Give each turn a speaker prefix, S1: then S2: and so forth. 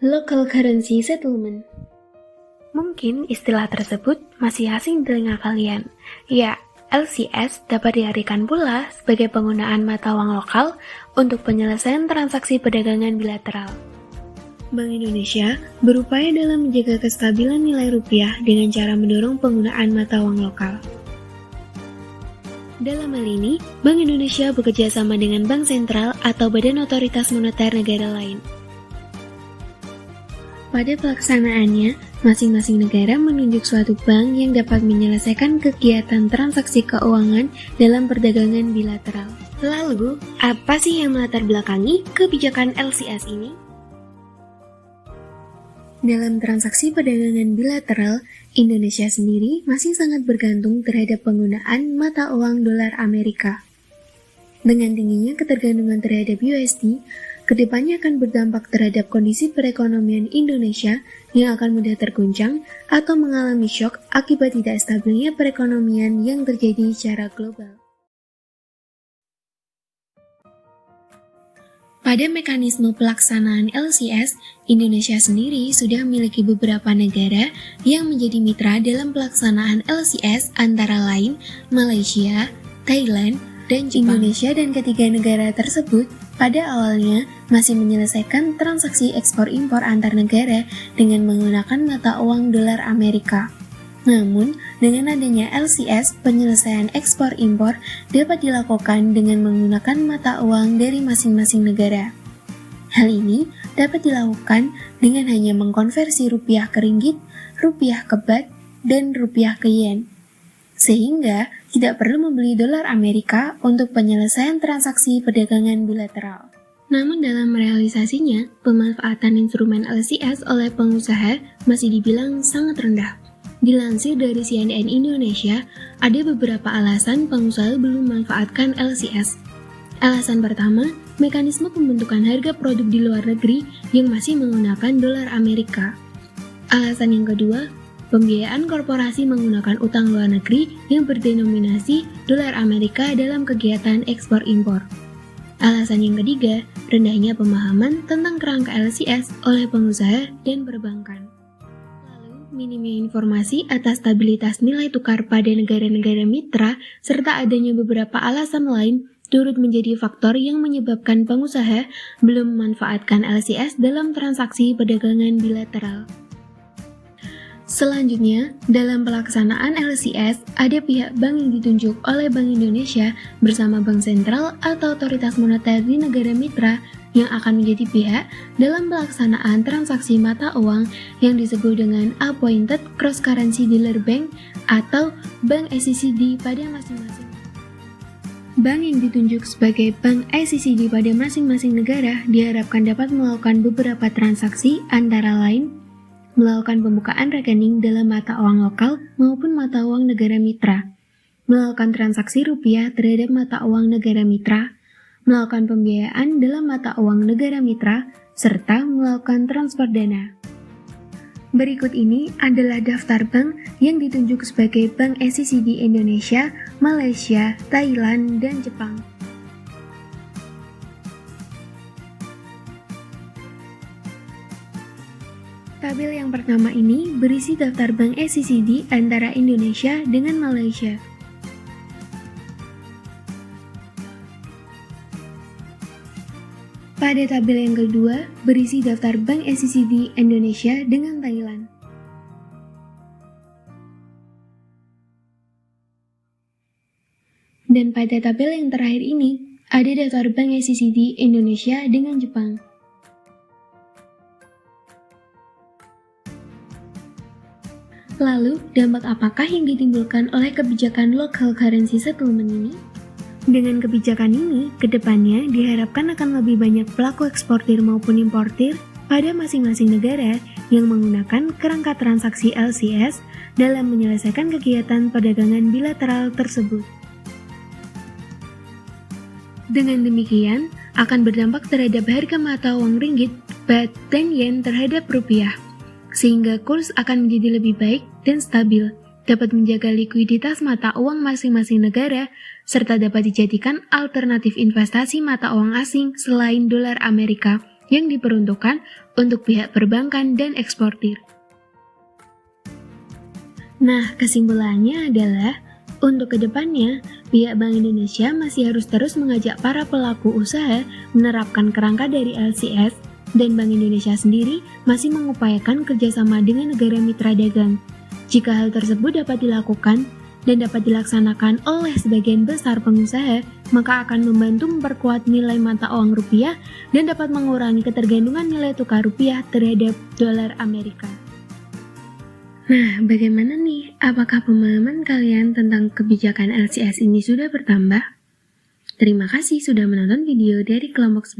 S1: Local Currency Settlement. Mungkin istilah tersebut masih asing di telinga kalian. Ya, LCS dapat diartikan pula sebagai penggunaan mata uang lokal untuk penyelesaian transaksi perdagangan bilateral. Bank Indonesia berupaya dalam menjaga kestabilan nilai rupiah dengan cara mendorong penggunaan mata uang lokal. Dalam hal ini, Bank Indonesia bekerja sama dengan Bank Sentral atau Badan Otoritas Moneter negara lain. Pada pelaksanaannya, masing-masing negara menunjuk suatu bank yang dapat menyelesaikan kegiatan transaksi keuangan dalam perdagangan bilateral. Lalu, apa sih yang melatar belakangi kebijakan LCS ini? Dalam transaksi perdagangan bilateral, Indonesia sendiri masih sangat bergantung terhadap penggunaan mata uang dolar Amerika. Dengan tingginya ketergantungan terhadap USD, kedepannya akan berdampak terhadap kondisi perekonomian Indonesia yang akan mudah terguncang atau mengalami syok akibat tidak stabilnya perekonomian yang terjadi secara global. Pada mekanisme pelaksanaan LCS, Indonesia sendiri sudah memiliki beberapa negara yang menjadi mitra dalam pelaksanaan LCS antara lain Malaysia, Thailand, dan Jepang. Indonesia dan ketiga negara tersebut pada awalnya masih menyelesaikan transaksi ekspor-impor antar negara dengan menggunakan mata uang dolar Amerika. Namun, dengan adanya LCS, penyelesaian ekspor-impor dapat dilakukan dengan menggunakan mata uang dari masing-masing negara. Hal ini dapat dilakukan dengan hanya mengkonversi rupiah ke ringgit, rupiah ke baht, dan rupiah ke yen. Sehingga tidak perlu membeli dolar Amerika untuk penyelesaian transaksi perdagangan bilateral. Namun dalam realisasinya, pemanfaatan instrumen LCS oleh pengusaha masih dibilang sangat rendah. Dilansir dari CNN Indonesia, ada beberapa alasan pengusaha belum memanfaatkan LCS. Alasan pertama, mekanisme pembentukan harga produk di luar negeri yang masih menggunakan dolar Amerika. Alasan yang kedua, pembiayaan korporasi menggunakan utang luar negeri yang berdenominasi dolar Amerika dalam kegiatan ekspor-impor. Alasan yang ketiga, rendahnya pemahaman tentang kerangka LCS oleh pengusaha dan perbankan. Minimnya informasi atas stabilitas nilai tukar pada negara-negara mitra, serta adanya beberapa alasan lain, turut menjadi faktor yang menyebabkan pengusaha belum memanfaatkan LCS dalam transaksi perdagangan bilateral. Selanjutnya, dalam pelaksanaan LCS, ada pihak bank yang ditunjuk oleh Bank Indonesia bersama Bank Sentral atau Otoritas Moneter di negara mitra yang akan menjadi pihak dalam pelaksanaan transaksi mata uang yang disebut dengan Appointed Cross Currency Dealer Bank atau Bank ACCD pada masing-masing. Bank yang ditunjuk sebagai Bank ACCD pada masing-masing negara diharapkan dapat melakukan beberapa transaksi antara lain melakukan pembukaan rekening dalam mata uang lokal maupun mata uang negara mitra, melakukan transaksi rupiah terhadap mata uang negara mitra, melakukan pembiayaan dalam mata uang negara mitra, serta melakukan transfer dana. Berikut ini adalah daftar bank yang ditunjuk sebagai Bank ACCD Indonesia, Malaysia, Thailand, dan Jepang. Tabel yang pertama ini berisi daftar bank ACCD antara Indonesia dengan Malaysia. Pada tabel yang kedua, berisi daftar bank ACCD Indonesia dengan Thailand. Dan pada tabel yang terakhir ini, ada daftar bank ACCD Indonesia dengan Jepang. Lalu, dampak apakah yang ditimbulkan oleh kebijakan local currency settlement ini? Dengan kebijakan ini, kedepannya diharapkan akan lebih banyak pelaku eksportir maupun importir pada masing-masing negara yang menggunakan kerangka transaksi LCS dalam menyelesaikan kegiatan perdagangan bilateral tersebut. Dengan demikian, akan berdampak terhadap harga mata uang ringgit, baht, dan yen terhadap rupiah, sehingga kurs akan menjadi lebih baik dan stabil, dapat menjaga likuiditas mata uang masing-masing negara, serta dapat dijadikan alternatif investasi mata uang asing selain dolar Amerika yang diperuntukkan untuk pihak perbankan dan eksportir. Nah, kesimpulannya adalah untuk kedepannya, pihak Bank Indonesia masih harus terus mengajak para pelaku usaha menerapkan kerangka dari LCS, dan Bank Indonesia sendiri masih mengupayakan kerjasama dengan negara mitra dagang. Jika hal tersebut dapat dilakukan dan dapat dilaksanakan oleh sebagian besar pengusaha, maka akan membantu memperkuat nilai mata uang rupiah dan dapat mengurangi ketergantungan nilai tukar rupiah terhadap dolar Amerika. Nah, bagaimana nih? Apakah pemahaman kalian tentang kebijakan LCS ini sudah bertambah? Terima kasih sudah menonton video dari kelompok 11.